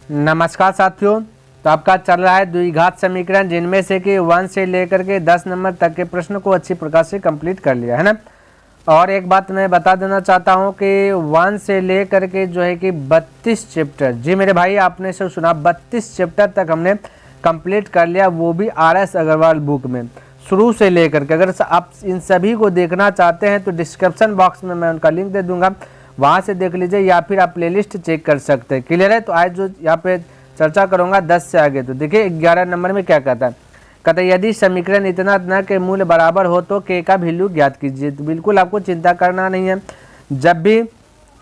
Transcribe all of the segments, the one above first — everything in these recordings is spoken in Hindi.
नमस्कार साथियों। तो आपका चल रहा है द्विघात समीकरण, जिनमें से कि 1 से लेकर के 10 नंबर तक के प्रश्न को अच्छी प्रकार से कंप्लीट कर लिया है ना। और एक बात मैं बता देना चाहता हूं कि 1 से लेकर के जो है कि 32 चैप्टर, जी मेरे भाई आपने सब सुना, 32 चैप्टर तक हमने कंप्लीट कर लिया, वो भी RS अग्रवाल बुक में शुरू से लेकर के। अगर आप इन सभी को देखना चाहते हैं तो डिस्क्रिप्शन बॉक्स में मैं उनका लिंक दे दूंगा, वहाँ से देख लीजिए, या फिर आप प्लेलिस्ट चेक कर सकते हैं। क्लियर है। तो आज जो यहाँ पे चर्चा करूँगा 10 से आगे, तो देखिए 11 नंबर में क्या कहता है, यदि समीकरण इतना न के मूल्य बराबर हो तो के का वैल्यू ज्ञात कीजिए। तो बिल्कुल आपको चिंता करना नहीं है, जब भी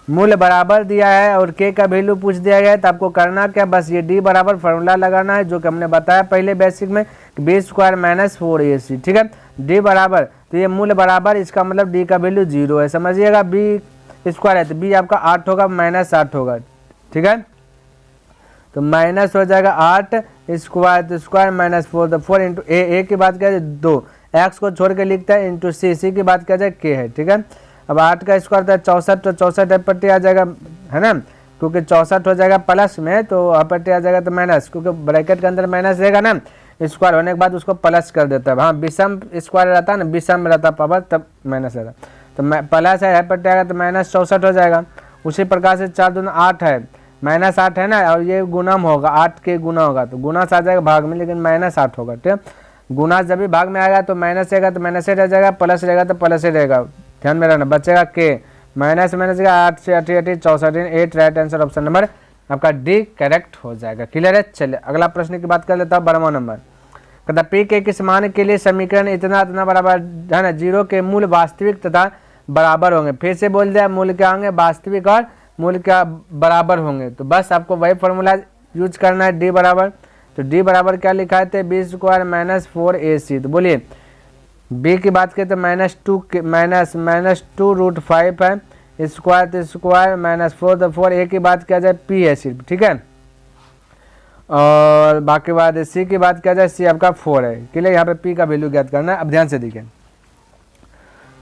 मूल्य बराबर दिया है और के का वैल्यू पूछ दिया गया है तो आपको करना क्या, बस ये डी बराबर फॉर्मूला लगाना है, जो कि हमने बताया पहले बेसिक में, बी स्क्वायर माइनस 4ac। ठीक है, डी बराबर, तो ये मूल्य बराबर, इसका मतलब डी का वैल्यू 0 है, समझिएगा। बी स्क्वायर है तो बी आपका 8 होगा, माइनस 8 होगा। ठीक है, तो माइनस हो जाएगा 8 स्क्वायर, तो स्क्वायर माइनस 4, तो 4 इंटू ए की बात क्या है 2, एक्स को छोड़ के लिखता है, इंटू सी की बात क्या जाए के है। ठीक है, अब 8 का स्क्वायर था 64, तो 64 पट्टी आ जाएगा, है ना, क्योंकि 64 हो जाएगा प्लस में, तो पट्टी आ जाएगा तो माइनस, क्योंकि ब्रैकेट के अंदर माइनस रहेगा ना, स्क्वायर होने के बाद उसको प्लस कर देता है। हाँ, विषम स्क्वायर रहता है ना, विषम रहता पावर, तब माइनस रहता, तो प्लस है पट्टी आएगा तो माइनस 64 हो जाएगा। उसी प्रकार से 4 दूनी 8 है, माइनस 8 है ना, और ये गुणम होगा, 8 के गुना होगा तो गुना से आ जाएगा भाग में, लेकिन माइनस 8 होगा। ठीक है, गुना जब भी भाग में आएगा तो माइनस रहेगा तो माइनस ही रह जाएगा, प्लस रहेगा तो प्लस ही रहेगा, ध्यान में रहना। बचेगा के, माइनस माइनस का 8 से 8 64, 8 राइट आंसर ऑप्शन नंबर आपका डी करेक्ट हो जाएगा। क्लियर है। चलिए अगला प्रश्न की बात कर लेता हूँ, 12वां नंबर। कहता पी के किस मान के लिए समीकरण इतना इतना बराबर है ना 0 के मूल वास्तविक तथा बराबर होंगे। फिर से बोल दिया, मूल क्या होंगे, वास्तविक और मूल क्या बराबर होंगे। तो बस आपको वही फॉर्मूला यूज करना है, डी बराबर, तो डी बराबर क्या लिखा है, बी स्क्वायर माइनस 4ac। तो बोलिए बी की बात करें तो माइनस टू रूट 5 है, स्क्वायर तो स्क्वायर माइनस 4, तो 4, ए की बात किया जाए पी है सिर्फ। ठीक है, और बाकी बात सी की बात किया जाए, सी आपका 4 है। क्लियर, यहाँ पे पी का वैल्यू ज्ञात करना है। अब ध्यान से देखिए,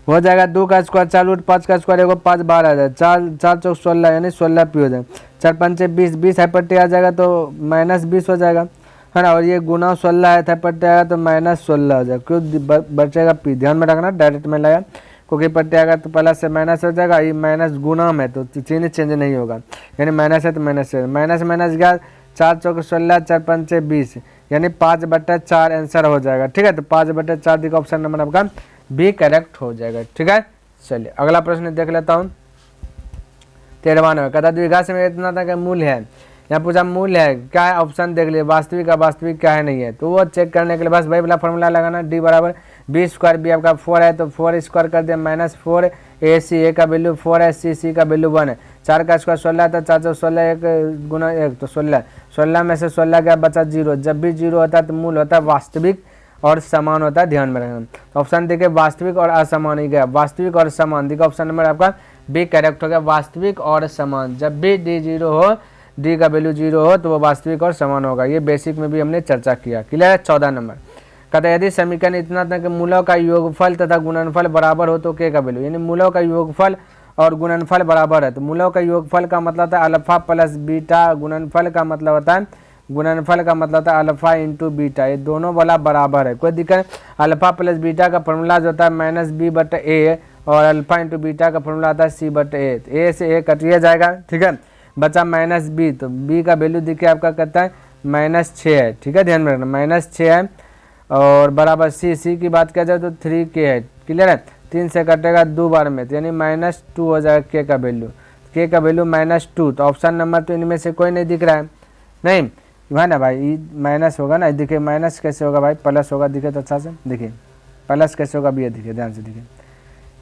हो जाएगा 2 का स्क्वायर 4 रूट 5 का स्क्वायर एगो 5 12 आ जाए, 4 चौक 16 यानी 16 पी हो जाए, 4 पंचे 20, 20 हाइपट्टी आ जाएगा तो माइनस 20 हो जाएगा, है ना, और ये गुना 16 है, हाइपट्टी आएगा तो माइनस 16 हो जाएगा, क्यों बचेगा पी, ध्यान में रखना, डायरेक्ट में लाया, क्योंकि पट्टी आएगा तो प्लस से माइनस हो जाएगा, ये माइनस गुना में तो चिन्ह चेंज नहीं होगा, यानी माइनस है तो माइनस है, माइनस माइनस गया, 4 चौक 16, 4 पंचे 20 यानी 5/4 आंसर हो जाएगा। ठीक है, तो 5/4 दिखा ऑप्शन नंबर आपका बी करेक्ट हो जाएगा। ठीक है, चलिए अगला प्रश्न देख लेता हूँ, 13वां नंबर। कहता द्विघात में इतना था कि मूल्य है, यहाँ पूछा मूल्य है क्या है, ऑप्शन देख लिए, वास्तविक का वास्तविक क्या है नहीं है, तो वो चेक करने के लिए बस वही वाला फॉर्मूला लगाना, डी बराबर बी स्क्वायर, बी आपका 4 है तो 4 स्क्वायर कर दिया माइनस 4 ac, ए का वैल्यू 4 है, सी का वैल्यू 1 है, 4 का स्क्वायर 16 था, 4 चौक 16 1 गुना 1 तो 16, 16 में से 16 गया बचा 0, जब भी 0 होता है तो मूल होता है वास्तविक और समान होता है, ध्यान में रखना। तो ऑप्शन देखिए वास्तविक और असमान ही गया, वास्तविक और समान देखिए ऑप्शन नंबर आपका बी करेक्ट हो गया, वास्तविक और समान, जब भी डी 0 हो, डी का वैल्यू 0 हो तो वो वास्तविक और समान होगा, ये बेसिक में भी हमने चर्चा किया। क्लियर है। 14 नंबर। कहता है यदि समीकरण इतना था कि मूलों का योगफल तथा गुणनफल बराबर हो तो के का वैल्यू, यानी मूलों का योगफल और गुणनफल बराबर है, तो मूलों का योगफल का मतलब था अल्फा प्लस बीटा, गुणनफल का मतलब होता है अल्फा इंटू बीटा, ये दोनों वाला बराबर है, कोई दिक्कत। अल्फा प्लस बीटा का फॉर्मूला जो होता है माइनस b/a और अल्फा इंटू बीटा का फॉर्मूला आता है c/a, ए से ए कटिए जाएगा। ठीक है, बचा माइनस बी, तो बी का वैल्यू देखिए आपका कहता है -6 है। ठीक है, ध्यान में रखना, -6 है, और बराबर सी की बात किया जाए तो 3k है। क्लियर है, 3 से कटेगा 2 बार में, तो यानी -2 हो जाएगा के का वैल्यू, के का वैल्यू -2, तो ऑप्शन नंबर तो इनमें से कोई नहीं दिख रहा है, नहीं है ना भाई, माइनस होगा ना, देखिए माइनस कैसे होगा भाई, प्लस होगा, दिखे तो अच्छा से देखिए, प्लस कैसे होगा भी, ये देखिए ध्यान से देखिए,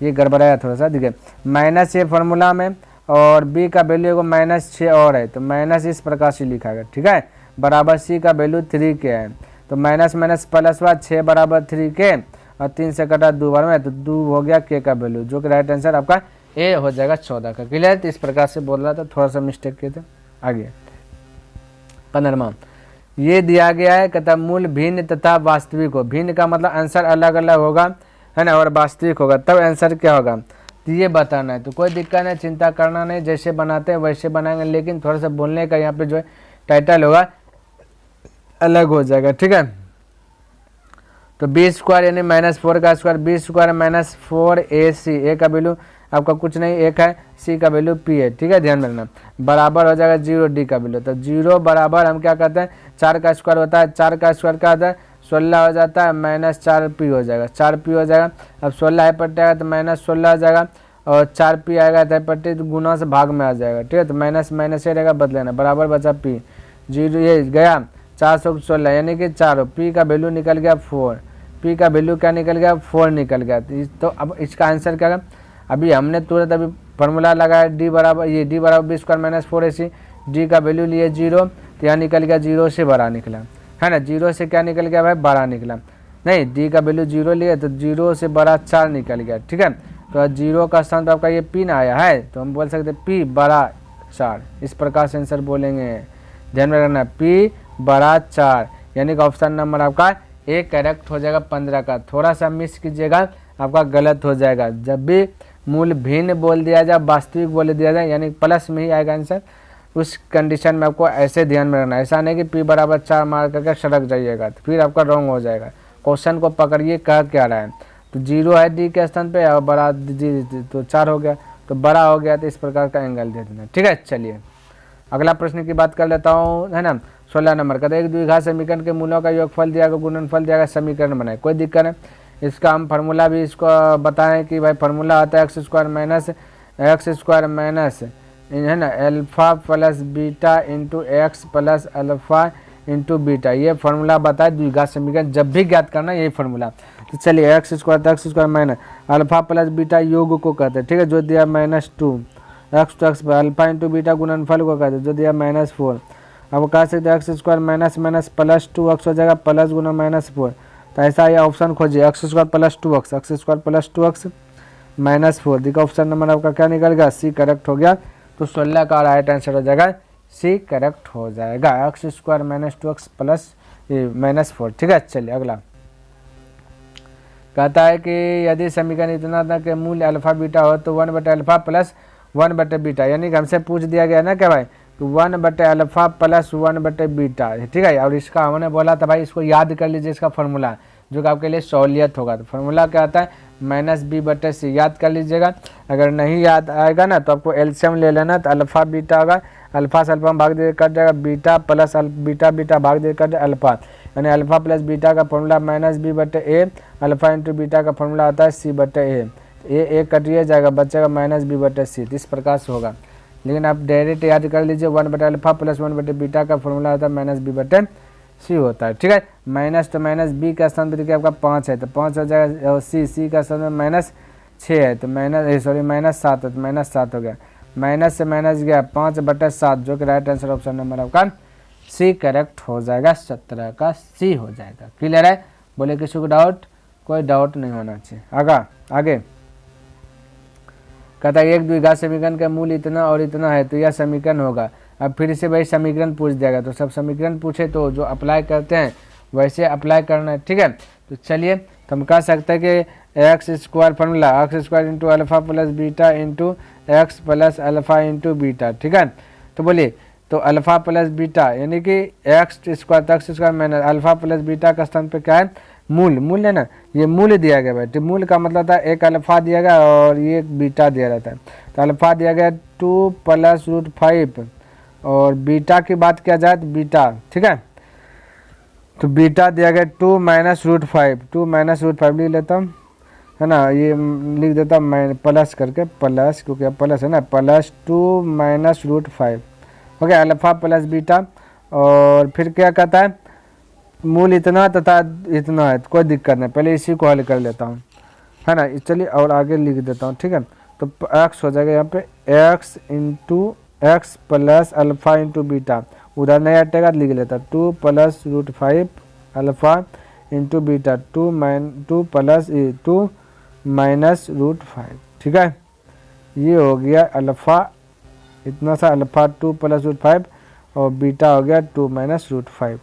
ये गड़बड़ाया थोड़ा सा, देखिए माइनस ये फार्मूला में, और बी का वैल्यू को -6 और है, तो माइनस इस प्रकार से लिखा गया। ठीक है, बराबर सी का वैल्यू 3k है, तो माइनस माइनस प्लस हुआ 6 बराबर 3k, और 3 से कटा 2 बार में, तो 2 हो गया के का वैल्यू, जो कि राइट आंसर आपका ए हो जाएगा 14 का। क्लियर, तो इस प्रकार से बोल रहा था, थोड़ा सा मिस्टेक किए थे। आगे 15वां, ये दिया गया है कहता मूल भिन्न तथा वास्तविक हो, भिन्न का मतलब आंसर अलग अलग होगा, है ना, और वास्तविक होगा, तब आंसर क्या होगा, तो ये बताना है। तो कोई दिक्कत नहीं, चिंता करना नहीं, जैसे बनाते हैं वैसे बनाएंगे, लेकिन थोड़ा सा बोलने का यहाँ पे जो है टाइटल होगा अलग हो जाएगा, ठीक है। तो बी स्क्वायर यानी -4 का स्क्वायर, बी स्क्वायर -4ac, ए का वैल्यू आपका कुछ नहीं 1 है, सी का वैल्यू p है, ठीक है, ध्यान में रखना। बराबर हो जाएगा 0 डी का वैल्यू, तो 0 बराबर हम क्या कहते हैं 4 का स्क्वायर होता है, 4 का स्क्वायर क्या होता है 16 हो जाता है, -4p हो जाएगा, 4p हो जाएगा। अब 16 है पट्टे आएगा तो -16 हो जाएगा, और 4p आएगा तो पट्टे तो गुना से भाग में आ जाएगा, ठीक है। तो माइनस माइनस ये रहेगा, बदलेना, बराबर बचा p, 0 ये गया 416 यानी कि 4, p का वैल्यू निकल गया 4, p का वैल्यू क्या निकल गया 4 निकल गया। तो अब इसका आंसर क्या है, अभी हमने तुरंत अभी फार्मूला लगाया d बराबर ये d बराबर बी स्क्वायर -4ac, d का वैल्यू लिए 0, तो यहाँ निकल गया 0 से बड़ा निकला, है ना, 0 से क्या निकल गया भाई बड़ा निकला, नहीं d का वैल्यू 0 लिए तो 0 से बड़ा 4 निकल गया, ठीक है। तो 0 का स्थान तो आपका ये p ना आया है, तो हम बोल सकते p बड़ा 4, इस प्रकार से आंसर बोलेंगे, ध्यान में रखना p बड़ा 4, यानी कि ऑप्शन नंबर आपका ए करेक्ट हो जाएगा 15 का। थोड़ा सा मिस कीजिएगा आपका गलत हो जाएगा, जब भी मूल भिन्न बोल दिया जाए वास्तविक बोल दिया जाए यानी प्लस में ही आएगा आंसर, उस कंडीशन में आपको ऐसे ध्यान में रखना, ऐसा नहीं कि p बराबर 4 मार करके सड़क जाइएगा तो फिर आपका रॉन्ग हो जाएगा। क्वेश्चन को पकड़िए कह क्या रहा है, तो 0 है डी के स्थान पे और बड़ा तो 4 हो गया, तो बड़ा हो गया, तो इस प्रकार का एंगल दे देना, ठीक है। चलिए अगला प्रश्न की बात कर लेता हूँ, है ना, 16 नंबर का। एक द्विघात समीकरण के मूलों का योगफल दिया गया, गुणनफल दिया गया, समीकरण बनाए, कोई दिक्कत है। इसका हम फार्मूला भी इसको बताएं कि भाई फार्मूला आता है x² माइनस है ना alpha plus beta into x plus alpha into beta, ये फार्मूला बताए द्विघात समीकरण जब भी ज्ञात करना यही फार्मूला। तो चलिए x² minus alpha plus beta योग को कहते हैं, ठीक है, जो दिया -2 x तो x पर अल्फा इंटू बीटा गुणनफल को कहते हैं, जो दिया -4। अब कह सकते हैं x² माइनस माइनस +2x हो जाएगा, प्लस गुना -4, तो ऐसा ये option खोजिए x² + 2x, x² + 2x -4, देखो ऑप्शन नंबर आपका क्या निकल गया सी करेक्ट हो गया। तो 16 का राइट आंसर हो जाएगा सी करेक्ट हो जाएगा, x² - 2x प्लस -4, ठीक है। चलिए अगला कहता है कि यदि समीकरण इतना था कि मूल्य अल्फा बीटा हो तो 1/अल्फा प्लस 1/बीटा, यानी कि हमसे पूछ दिया गया ना क्या भाई, तो 1/अल्फा प्लस 1/बीटा, ठीक है। और इसका हमने बोला था भाई इसको याद कर लीजिए, इसका फार्मूला जो कि आपके लिए सहूलियत होगा। तो फार्मूला क्या आता है -b/c, याद कर लीजिएगा। अगर नहीं याद आएगा ना तो आपको एलसीएम ले लेना, तो अल्फा बीटा होगा, अल्फा से अल्फा भाग दे कट जाएगा, बीटा प्लस बीटा बीटा भाग दे कट अल्फा, यानी अल्फा प्लस बीटा का formula -b/a, alpha into beta का फॉर्मूला आता है c/a, ए कटिए जाएगा, बचेगा -b/c, इस प्रकार से होगा। लेकिन आप डायरेक्ट याद कर लीजिए 1/अल्फा प्लस 1/बीटा का फॉर्मूला आता है -b/c होता है, ठीक है। माइनस तो माइनस बी का स्थान पर आपका 5 है तो 5 हो जाएगा, और सी का स्थान में -6 है तो -7 है तो -7 हो गया, माइनस से माइनस गया 5/7, जो कि राइट आंसर ऑप्शन नंबर आपका सी करेक्ट हो जाएगा, 17 का सी हो जाएगा। क्लियर है, बोले किसी को डाउट, कोई डाउट नहीं होना चाहिए। आगे कहता है एक द्विघात समीकरण का मूल इतना और इतना है तो यह समीकरण होगा। अब फिर से भाई समीकरण पूछ देगा, तो सब समीकरण पूछे तो जो अप्लाई करते हैं वैसे अप्लाई करना है, ठीक है। तो चलिए तो हम कह सकते हैं कि x² formula x² into alpha plus beta into x plus alpha into beta, ठीक है। तो बोलिए तो अल्फा प्लस बीटा यानी कि x² minus alpha plus beta का स्थान पे क्या है मूल है ना, ये मूल दिया गया भाई। तो मूल का मतलब था एक अल्फा दिया गया और ये एक बीटा दिया रहता है। तो अल्फा दिया गया 2 + √5 और बीटा की बात किया जाए तो बीटा, ठीक है, तो बीटा दिया गया 2 - √5, 2 - √5 लिख लेता हूँ, है ना, ये लिख देता हूँ मैं प्लस करके, प्लस क्योंकि अब प्लस है ना, +2 - √5 हो गया अल्फा प्लस बीटा। और फिर क्या कहता है मूल इतना तथा इतना है, कोई दिक्कत नहीं, पहले इसी को हल कर लेता हूँ, है ना। चलिए और आगे लिख देता हूँ, ठीक है। तो x हो जाएगा यहाँ पे x into x plus alpha into beta, उधर नहीं हटेगा लिख लेता 2 + √5 अल्फा इंटू बीटा 2 - √5, ठीक है। ये हो गया अल्फा, इतना सा अल्फा 2 + √5 और बीटा हो गया 2 - √5।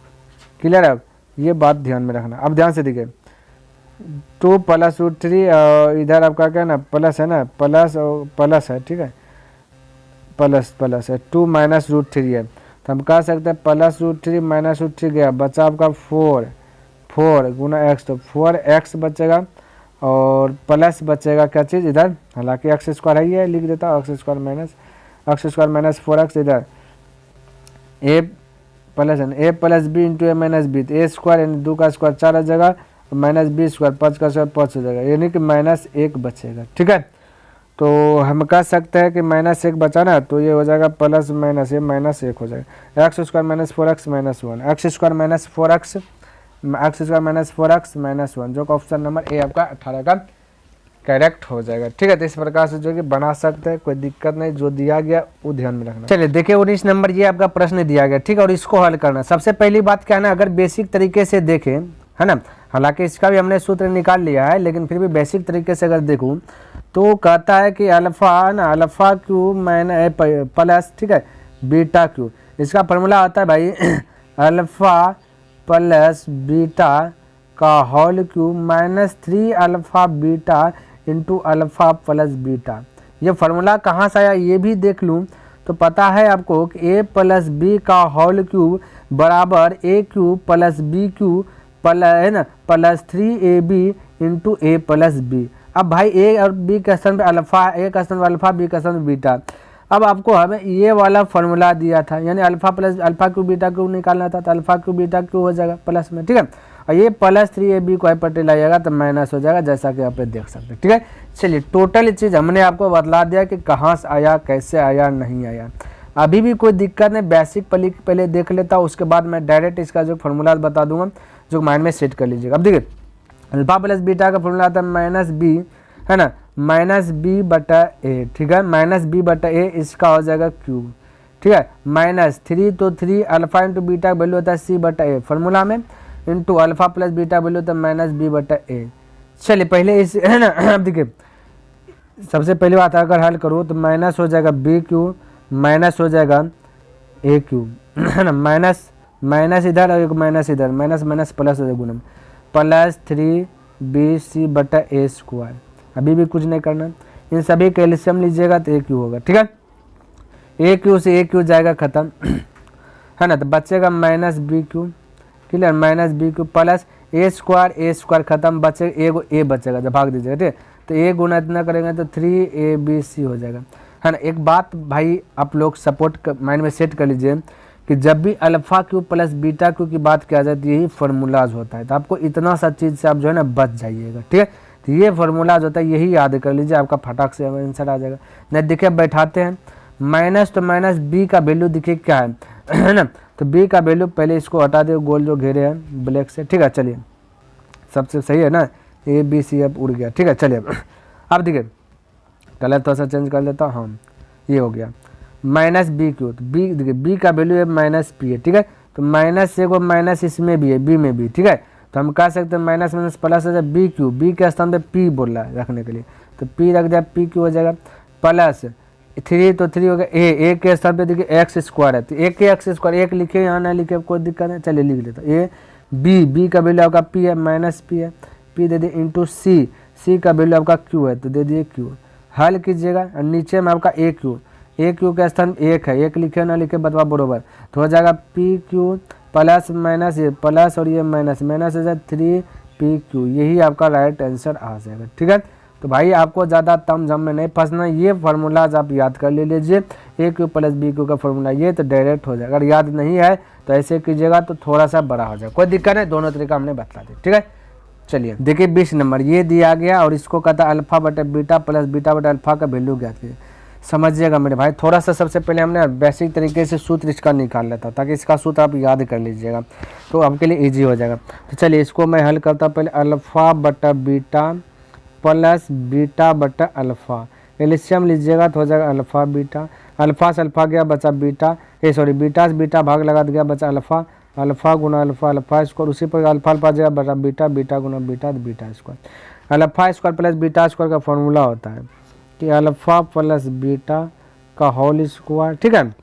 क्लियर है, ये बात ध्यान में रखना। अब ध्यान से देखिए 2 + √3 और इधर आपका क्या है ना प्लस है ना, प्लस और प्लस है, ठीक है, प्लस है 2 - √3 है। तो हम कह सकते हैं +√3 -√3 गया, बचा आपका 4 गुना x, तो 4x बचेगा और प्लस बचेगा क्या चीज़ इधर, हालांकि x² है, ये लिख देता हूँ x² माइनस 4x इधर a plus b into a minus b, तो a² यानी 2 का स्क्वायर 4 आ जाएगा, -b² 5 का स्क्वायर 5 हो जाएगा, यानी कि -1 बचेगा। ठीक है, तो हम कह सकते हैं कि -1 बचा ना, तो ये हो जाएगा प्लस माइनस ये -1 हो जाएगा, x² minus 4x minus 1, x² minus 4x minus 1, जो कि ऑप्शन नंबर ए आपका 18 का करेक्ट हो जाएगा। ठीक है, तो इस प्रकार से जो कि बना सकते हैं, कोई दिक्कत नहीं, जो दिया गया वो ध्यान में रखना। चलिए देखिए 19 नंबर ये आपका प्रश्न दिया गया। ठीक है, और इसको हल करना, सबसे पहली बात क्या है ना, अगर बेसिक तरीके से देखें है ना, हालांकि इसका भी हमने सूत्र निकाल लिया है, लेकिन फिर भी बेसिक तरीके से अगर देखूँ तो कहता है कि अल्फा क्यूब माइनस प्लस, ठीक है, बीटा क्यूब, इसका फॉर्मूला आता है भाई अल्फा प्लस बीटा का whole cube -3 alpha beta into alpha plus beta. ये फार्मूला कहाँ से आया ये भी देख लूँ तो पता है आपको कि a प्लस बी का होल क्यूब बराबर a cube plus b cube है ना plus 3ab into a plus b. अब भाई a और b के स्थान पे अल्फा, a का स्थान पे अल्फा, b का स्थान पे बीटा। अब आपको हमें ये वाला फार्मूला दिया था, यानी alpha plus alpha cube beta cube निकालना था, तो अल्फा क्यूब बीटा क्यूब हो जाएगा प्लस में। ठीक है, और ये प्लस 3ab को पट्टी लाइएगा तो माइनस हो जाएगा, जैसा कि आप देख सकते हैं। ठीक है, चलिए टोटल चीज़ हमने आपको बतला दिया कि कहाँ से आया, कैसे आया, नहीं आया। अभी भी कोई दिक्कत नहीं, बेसिक पहले देख लेता हूँ, उसके बाद मैं डायरेक्ट इसका जो फार्मूला बता दूंगा, जो माइंड में सेट कर लीजिएगा। अब देखिए अल्फा प्लस बीटा का फॉर्मूला आता है -b, है ना, -b/a। ठीक है, -b/a इसका हो जाएगा क्यूब। ठीक है, -3 तो 3 अल्फा इंटू बीटा का वैल्यू होता है c/a फार्मूला में, into alpha plus beta value होता है -b/a। चलिए पहले इस है ना, अब देखिए सबसे पहली बात अगर हल करूँ तो माइनस हो जाएगा b क्यूब, माइनस हो जाएगा a क्यूब, है ना, माइनस इधर और एक माइनस इधर, माइनस माइनस प्लस हो जाएगा गुणन, प्लस 3bc/a²। अभी भी कुछ नहीं करना, इन सभी का एलसीएम लीजिएगा तो a क्यूब होगा। ठीक है, a क्यूब से a क्यूब जाएगा खत्म, है ना, तो बचेगा -b cube, clear, -b cube plus a² खत्म, बचे एगो a बचेगा, जब भाग दीजिएगा। ठीक है, तो a गुना इतना करेंगे तो 3abc हो जाएगा, है ना। एक बात भाई आप लोग सपोर्ट माइंड में सेट कर लीजिए कि जब भी alpha cube plus beta cube की बात किया जाती है यही फार्मूलाज होता है, तो आपको इतना सा चीज़ से आप जो है ना बच जाइएगा। ठीक है, तो ये फार्मूलाज होता है, यही याद कर लीजिए, आपका फटाक से आंसर आ जाएगा। नहीं देखिए बैठाते हैं, माइनस तो माइनस बी का वैल्यू देखिए क्या है ना, तो बी का वैल्यू पहले इसको हटा दे, गोल जो घेरे हैं ब्लैक से। ठीक है, चलिए सबसे सही है ना, ए बी सी अब उड़ गया। ठीक है, चलिए अब देखिए कलर थोड़ा सा चेंज कर लेता हूँ, हाँ ये हो गया -b क्यूब, तो बी देखिए बी का वैल्यू है -p है। ठीक है, तो माइनस से को माइनस इसमें भी है, बी में भी। ठीक है, तो हम कह सकते हैं माइनस माइनस प्लस हो जाए b क्यूब, बी के स्थान पे p बोल रहा है रखने के लिए, तो p रख दिया, p क्यूब हो जाएगा प्लस 3 तो 3 हो गया, a के स्थान पे देखिए x² है, तो a के x², एक लिखे यहाँ ना लिखे कोई दिक्कत नहीं, चलिए लिख लेता हूँ। b का वैल्यू आपका p है, -p है, p दे दिए इंटू c का वैल्यू आपका q है, तो दे दिए q। हल कीजिएगा, नीचे में आपका a क्यूब के स्थान 1 है, 1 लिखे ना लिखे बतवा बरोबर, तो हो जाएगा p क्यूब प्लस माइनस ये प्लस और ये माइनस हो जाए 3p क्यूब, यही आपका राइट आंसर आ जाएगा। ठीक है, तो भाई आपको ज़्यादा तम जम में नहीं फंसना, ये फार्मूलाज आप याद कर ले लीजिए, a cube plus b cube का फार्मूला ये तो डायरेक्ट हो जाएगा। अगर याद नहीं है तो ऐसे कीजिएगा तो थोड़ा सा बड़ा हो जाएगा, कोई दिक्कत नहीं, दोनों तरीका हमने बता दिया। ठीक है, चलिए देखिए 20 नंबर ये दिया गया और इसको कहता है अल्फा बटा बीटा प्लस बीटा बटा अल्फा का वैल्यू ज्ञात कीजिए। समझिएगा मेरे भाई, थोड़ा सा सबसे पहले हमने बेसिक तरीके से सूत्र इसका निकाल लेता ताकि इसका सूत्र आप याद कर लीजिएगा तो आपके लिए इजी हो जाएगा। तो चलिए इसको मैं हल करता हूँ, पहले अल्फ़ा बटा बीटा प्लस बीटा बटा अल्फ़ा, एलसीएम लीजिएगा तो हो जाएगा अल्फ़ा बीटा, अल्फ़ा से अल्फ़ा गया बचा बीटा, बीटा से बीटा भाग लगा गया बचा अल्फ़ा, अल्फ़ा गुना अल्फ़ा स्क्वायर, उसी पर अल्फ़ा जाएगा बचा बीटा, बीटा गुना बीटा तो beta square. Alpha square plus beta square का फॉर्मूला होता है कि अल्फ़ा प्लस बीटा का होल स्क्वायर, ठीक है,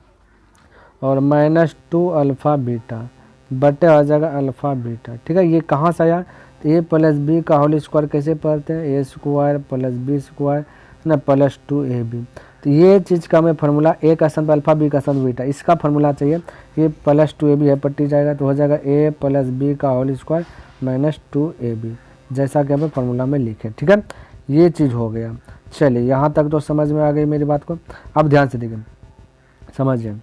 और -2 अल्फ़ा बीटा बटे आ जाएगा अल्फ़ा बीटा। ठीक है, ये कहाँ से आया, तो a प्लस बी का होल स्क्वायर कैसे पढ़ते हैं, a² प्लस b² ना प्लस 2ab, तो ये चीज़ का हमें फार्मूला ए का स्थान पर अल्फा, बी का स्थान पर बीटा, इसका फार्मूला चाहिए। ये प्लस 2ab है पट्टी जाएगा तो हो जाएगा a प्लस बी का होल स्क्वायर माइनस 2ab, जैसा कि हमें फार्मूला में लिखे। ठीक है, ये चीज़ हो गया। चलिए यहाँ तक तो समझ में आ गई मेरी बात को। अब ध्यान से देखिए, समझिए,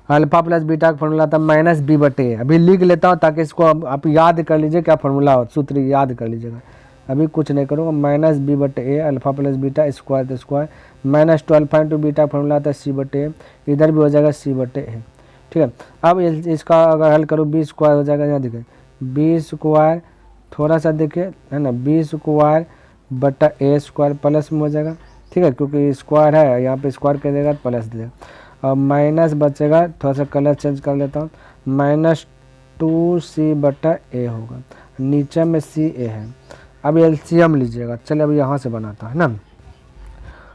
अल्फा प्लस बीटा का फॉर्मूला था माइनस बी बटे। अभी लिख लेता हूँ ताकि इसको आप याद कर लीजिए क्या फॉर्मूला हो, सूत्र याद कर लीजिएगा। अभी कुछ नहीं करूँगा, माइनस बी बटे ए अल्फा प्लस बीटा स्क्वायर तो square minus 2 alpha into beta formula था सी बटे ए, इधर भी हो जाएगा सी बटे ए। ठीक है, अब इसका अगर हल करूँ बी स्क्वायर हो जाएगा, यहाँ देखिए बी स्क्वायर थोड़ा सा देखिए है ना, बी स्क्वायर बटा ए स्क्वायर प्लस में हो जाएगा। ठीक है, क्योंकि स्क्वायर है यहाँ पे स्क्वायर कर देगा प्लस दे देगा और माइनस बचेगा, थोड़ा सा कलर चेंज कर लेता हूँ, माइनस 2c बटा ए होगा, नीचे में सी ए है। अब एलसीएम लीजिएगा, चलिए अब यहाँ से बनाता है ना,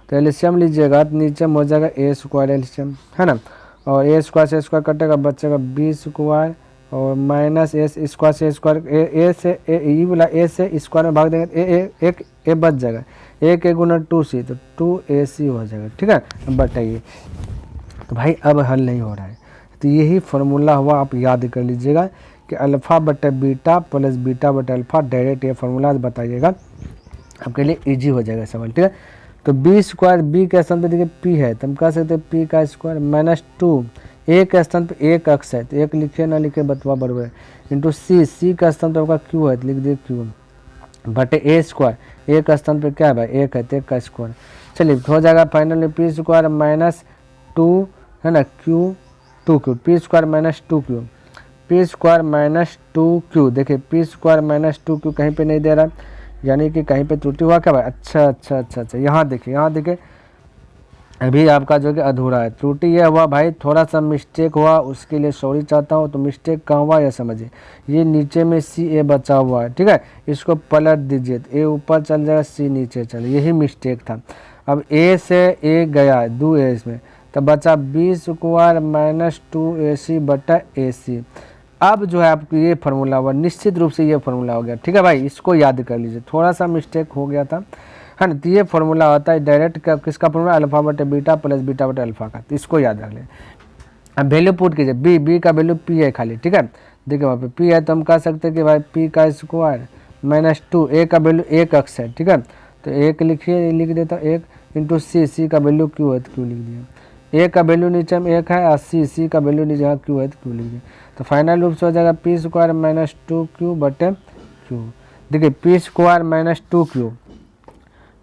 तो एलसीएम लीजिएगा तो नीचे में हो जाएगा ए स्क्वायर एलसीएम है ना, और ए स्क्वायर से स्क्वायर कटेगा बचेगा बी स्क्वायर और माइनस ए स्क्वायर से स्क्वायर ए से ए वाला ए से स्क्वायर में भाग देंगे तो एक ए बच जाएगा, एक गुना 2c तो 2ac हो जाएगा। ठीक है, अब बताइए, तो भाई अब हल नहीं हो रहा है, तो यही फार्मूला हुआ, आप याद कर लीजिएगा कि अल्फ़ा बटे बीटा प्लस बीटा बटे अल्फ़ा, डायरेक्ट ये फार्मूला बताइएगा, आपके लिए इजी हो जाएगा सवाल। ठीक है, तो बी स्क्वायर बी के स्थान पे देखिए पी है तो हम कह सकते हैं पी का स्क्वायर माइनस 2 ए के स्थान पे एक अक्स है तो एक लिखे ना लिखे बतवा बराबर है, इंटू सी का स्थान पे आपका क्यू है तो लिख दिए क्यू बटे ए स्क्वायर, ए का स्थान पे क्या है भाई एक है तो एक का स्क्वायर। चलिए हो जाएगा फाइनल में पी स्क्वायर माइनस 2 है ना Q 2 Q, P square minus 2 Q, P square minus 2 Q. देखिए पी स्क्वायर माइनस 2 क्यू कहीं पे नहीं दे रहा, यानी कि कहीं पे त्रुटि हुआ क्या भाई। अच्छा, यहाँ देखिए अभी आपका जो कि अधूरा है, त्रुटि यह हुआ भाई, थोड़ा सा मिस्टेक हुआ, उसके लिए सॉरी चाहता हूँ। तो मिस्टेक कहाँ हुआ यह समझिए, ये नीचे में सी ए बचा हुआ है। ठीक है, इसको पलट दीजिए तो ए ऊपर चल जाएगा सी नीचे चले, यही मिस्टेक था। अब ए से ए गया है 2 ए इसमें, तो बचा बी स्क्वायर माइनस 2ac बटा ac। अब जो है आपको ये फार्मूला हुआ, निश्चित रूप से ये फार्मूला हो गया। ठीक है भाई, इसको याद कर लीजिए, थोड़ा सा मिस्टेक हो गया था है ना। तो ये फार्मूला होता है डायरेक्ट का, किसका फार्मूला, अल्फा बटे बीटा प्लस बीटा बटे अल्फा का, तो इसको याद रख लें। अब वैल्यू पुट कीजिए, बी का वैल्यू पी है खाली। ठीक है, देखिए वहाँ पे पी है तो हम कह सकते हैं कि भाई पी का स्क्वायर माइनस 2, ए का वैल्यू एक अक्स है। ठीक है, तो एक लिखिए, लिख देता हूँ एक इंटू सी का वैल्यू क्यू है तो क्यू लिख दिया, ए का वैल्यू नीचे में एक है और सी का वैल्यू नीचे यहाँ क्यू है तो क्यू लिख दिया। तो फाइनल रूप से हो जाएगा पी स्क्वायर माइनस 2 क्यू बटे क्यू। देखिए P square minus 2 Q,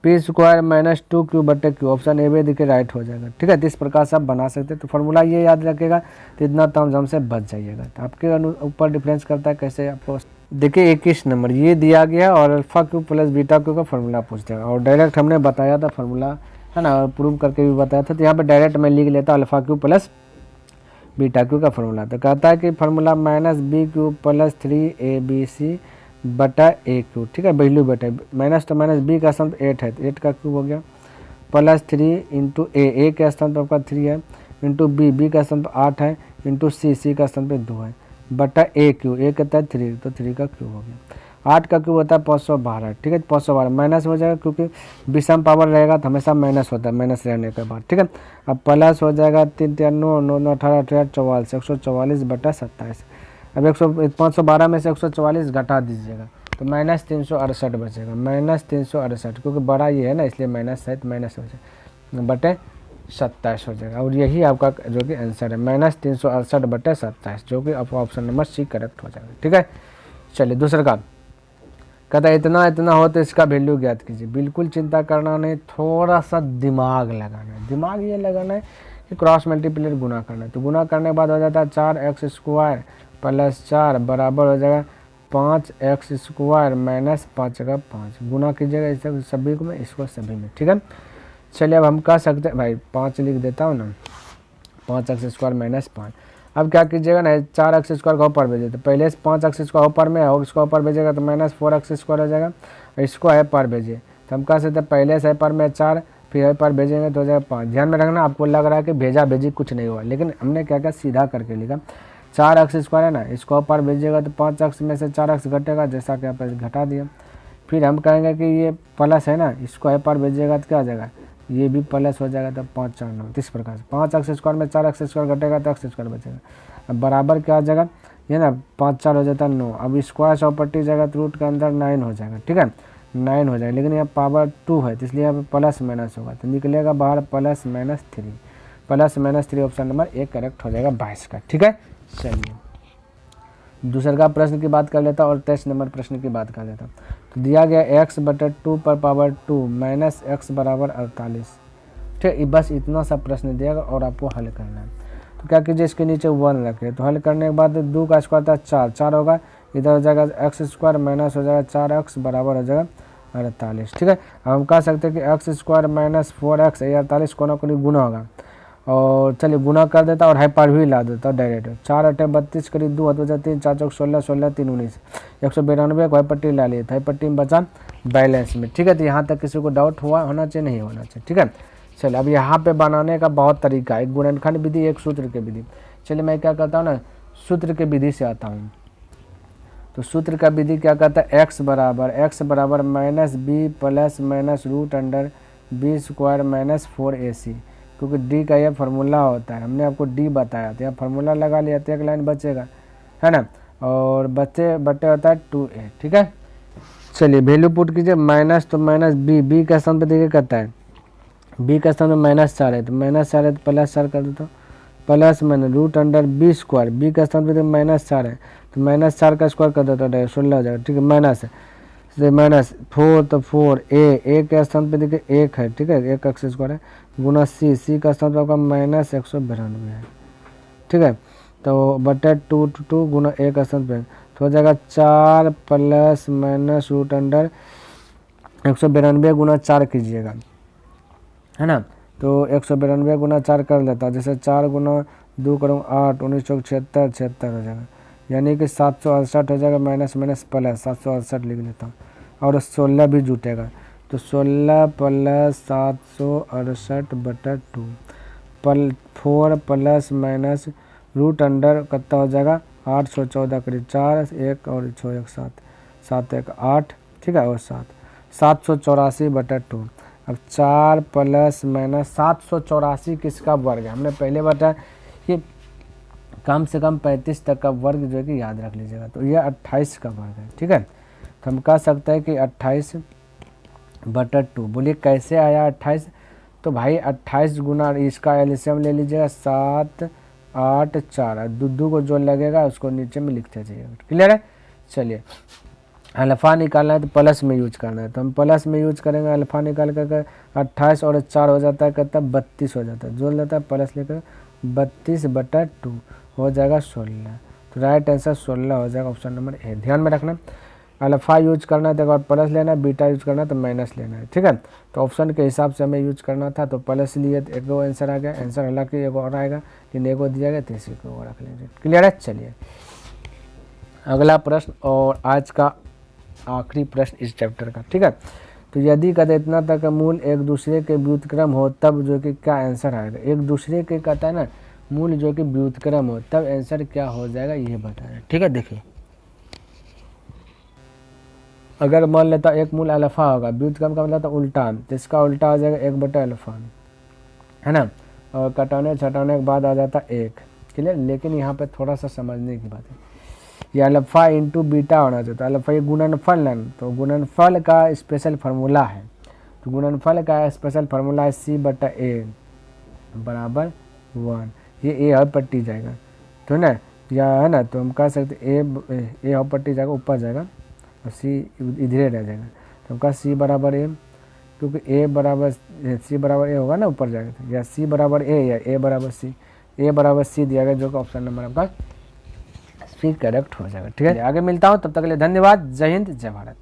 P square minus 2 Q बटे क्यू, ऑप्शन ए में देखिए राइट हो जाएगा। ठीक है, तो इस प्रकार से आप बना सकते हैं। तो फार्मूला ये याद रखेगा तो इतना तामझाम से बच जाइएगा। तो आपके ऊपर डिफरेंस करता है कैसे आपको। देखिए 21 नंबर ये दिया गया और alpha cube plus beta cube का फार्मूला पूछ देगा, और डायरेक्ट हमने बताया था फार्मूला है ना, प्रूव करके भी बताया था। तो यहाँ पर डायरेक्ट मैं लिख लेता alpha cube plus beta cube का फार्मूला। तो कहता है कि formula minus b cube plus 3abc बटा ए क्यू। ठीक है, वैल्यू बटा माइनस, तो माइनस बी का स्थान पर 8 है तो 8 का क्यूब हो गया, प्लस 3 इंटू ए के स्थान पर आपका 3 है, इंटू बी का स्थान पर 8 है, इंटू सी का स्थान पर 2 है, बटा ए क्यू, ए कहता है 3 तो 3 का क्यूब हो गया। 8 का क्यूब होता है 512। ठीक है, 512 माइनस हो जाएगा क्योंकि विषम पावर रहेगा तो हमेशा माइनस होता है, माइनस रहने के बाद। ठीक है, अब प्लस हो जाएगा 3 3 9 9 9 18 18 44 144 बटा 27। अब 512 में से 144 घटा दीजिएगा तो माइनस 368 बचेगा, माइनस 368 क्योंकि बड़ा ये है ना इसलिए माइनस है, माइनस हो जाएगा बटे 27 हो जाएगा। और यही आपका जो कि आंसर है माइनस 368 बटे 27, जो कि आपका ऑप्शन नंबर सी करेक्ट हो जाएगा। ठीक है, चलिए दूसरा काम कहता है इतना हो तो इसका वैल्यू ज्ञात कीजिए। बिल्कुल चिंता करना नहीं, थोड़ा सा दिमाग लगाना है। दिमाग ये लगाना है कि क्रॉस मल्टीप्लिकेट गुना करना है। तो गुना करने के बाद हो जाता है 4x स्क्वायर प्लस 4 बराबर हो जाएगा 5x स्क्वायर माइनस 5 का 5। गुना कीजिएगा इसे सभी को में, इसको सभी में। ठीक है, चलिए अब हम कह सकते हैं भाई 5 लिख देता हूँ ना, 5x स्क्वायर माइनस 5। अब क्या कीजिएगा ना, 4x स्क्वायर का ऊपर भेजिए, तो पहले 5x स्क्वायर ऊपर में है, इसको ऊपर भेजेगा तो माइनस 4x स्क्वायर हो जाएगा, और इसको है पर भेजिए। तो हम कह सकते हैं पहले से पर में 4 फिर है पर भेजेंगे तो हो जाएगा 5। ध्यान में रखना, आपको लग रहा है कि भेजा भेजी कुछ नहीं हुआ, लेकिन हमने क्या सीधा करके लिखा 4x स्क्वायर है ना, इसको ऊपर भेजिएगा तो 5x में से 4x घटेगा, जैसा कि आप घटा दिया। फिर हम कहेंगे कि ये प्लस है ना, इसको है पर भेजिएगा तो क्या आ जाएगा ये भी प्लस हो जाएगा, तब 5 4 9, इस प्रकार से 5x² में 4x² घटेगा तो x² बचेगा। अब बराबर क्या आ जाएगा, ये ना 5 4 हो जाता है 9, अब स्क्वायर 100 पट्टी जाएगा तो रूट के अंदर 9 हो जाएगा, ठीक है 9 हो जाएगा, लेकिन यहाँ पावर 2 है तो इसलिए यहाँ पे प्लस माइनस होगा, तो निकलेगा बाहर +-3, +-3 ऑप्शन नंबर ए करेक्ट हो जाएगा 22 का, ठीक है। चलिए दूसरे का प्रश्न की बात कर लेता और 23 नंबर प्रश्न की बात कर लेता। तो दिया गया x/2 पर पावर 2 -x = 48, ठीक, बस इतना सा प्रश्न दिया और आपको हल करना है। तो क्या कीजिए, इसके नीचे 1 रखे, तो हल करने के बाद 2 का स्क्वायर था 4 होगा, इधर हो जाएगा x² माइनस हो जाएगा 4x बराबर हो जाएगा 48, ठीक है। अब हम कह सकते हैं कि x² - 4x 48 कोना कोनी गुना होगा, और चलिए गुना कर देता और हाइपर भी ला देता डायरेक्ट। 4 8 32 करीब 2 हाथ 3 4 चौक 16 16 3 19 192 को पट्टी ला ली, थाई पट्टी में बचा बैलेंस में, ठीक है। तो यहाँ तक किसी को डाउट होना चाहिए, नहीं होना चाहिए, ठीक है। चलिए अब यहाँ पे बनाने का बहुत तरीका है, एक गुणनखंड विधि, एक सूत्र की विधि। चलिए मैं क्या करता हूँ ना, सूत्र के विधि से आता हूँ। तो सूत्र का विधि क्या कहता है, x बराबर -b plus minus √b² - 4ac, क्योंकि d का यह फार्मूला होता है, हमने आपको d बताया था, यहाँ फार्मूला लगा लिया तो एक लाइन बचेगा, है ना, और बच्चे बटे होता है 2a, ठीक है। चलिए वैल्यू पुट कीजिए, माइनस तो माइनस b का स्थान पे देखिए कहता है b का स्थान में -4 है, तो -4 है तो +4 कर देता हूँ, प्लस माइनस √b², b का स्थान पे -4 है तो -4 का स्क्वायर कर देता है 16 हो जाएगा, ठीक है। माइनस है -4 तो 4 a के स्थान पे देखिए 1 है, ठीक है, 1 x² है, गुना c का स्थान पे आपका -192 है, ठीक है। तो बटे 2 गुना 1 का स्थान पे तो हो जाएगा 4 प्लस माइनस √192 गुना 4 कीजिएगा, है ना। तो 192 गुना 4 कर लेता, जैसे 4 गुना 2 करूँ 8 19 चौक 76 हो जाएगा, यानी कि 768 हो जाएगा, माइनस माइनस प्लस 768 लिख लेता हूँ, और 16 भी जुटेगा, तो 16 प्लस 768 बटा 2 4 प्लस माइनस √, कितना हो जाएगा 814 करीब 4 1 और 6 1 7 7 1 8, ठीक है, और 784 बटा 2। अब 4 प्लस माइनस 784 किसका वर्ग है, हमने पहले बताया कि कम से कम 35 तक का वर्ग जो है कि याद रख लीजिएगा, तो यह 28 का वर्ग है, ठीक है। तो हम कह सकते हैं कि 28 बटा 2, बोलिए कैसे आया 28, तो भाई 28 गुना इसका एलसीएम ले लीजिएगा 7 8 4, दो को जो लगेगा उसको नीचे में लिखते जाइएगा, क्लियर है। चलिए अल्फ़ा निकालना है तो प्लस में यूज करना है, तो हम प्लस में यूज करेंगे, अल्फ़ा निकाल कर 28 और 4 हो जाता है, कितना 32 हो जाता है, जोड़ लेता है प्लस लेकर 32 बटा 2 हो जाएगा 16, तो राइट आंसर 16 हो जाएगा, ऑप्शन नंबर ए। ध्यान में रखना, अल्फ़ा यूज करना है तो अगर प्लस लेना है, बीटा यूज करना है तो माइनस लेना है, ठीक है। तो ऑप्शन के हिसाब से हमें यूज करना था, तो प्लस लिए तो एक आंसर आ गया, आंसर हालांकि एक और आएगा लेकिन एक दिया गया तो इसी को रख लीजिए, क्लियर है। चलिए अगला प्रश्न और आज का आखिरी प्रश्न इस चैप्टर का, ठीक है। तो यदि कहते इतना तक मूल एक दूसरे के व्युत्क्रम हो तब जो कि क्या आंसर आएगा, एक दूसरे के कहता है ना मूल जो कि व्युत्क्रम हो तब आंसर क्या हो जाएगा ये बताना, ठीक है। देखिए अगर मान लेता एक मूल अल्फा होगा, व्युत्क्रम का मतलब तो उल्टा, तो इसका उल्टा हो जाएगा 1/अल्फा, है ना, और कटाने छटाने के बाद आ जाता 1, क्लियर। लेकिन यहाँ पे थोड़ा सा समझने की बात है, ये अल्फा इंटू बीटा होना चाहिए, अल्फा ये गुणनफल है, तो गुणनफल का स्पेशल फार्मूला है, तो गुणनफल का स्पेशल फार्मूला है c/a बराबर 1, ये ए हर पट्टी जाएगा, तो ना या है ना, तो हम कह सकते ए हर पट्टी जाएगा ऊपर जाएगा और सी इधरे रह जाएगा, तो हम कहा c बराबर ए, क्योंकि c बराबर ए होगा ना ऊपर जाएगा, या c बराबर ए या a बराबर c दिया गया, जो कि ऑप्शन नंबर आपका फिर करेक्ट हो जाएगा, ठीक है। आगे मिलता हूँ, तब तक के लिए धन्यवाद, जय हिंद जय भारत।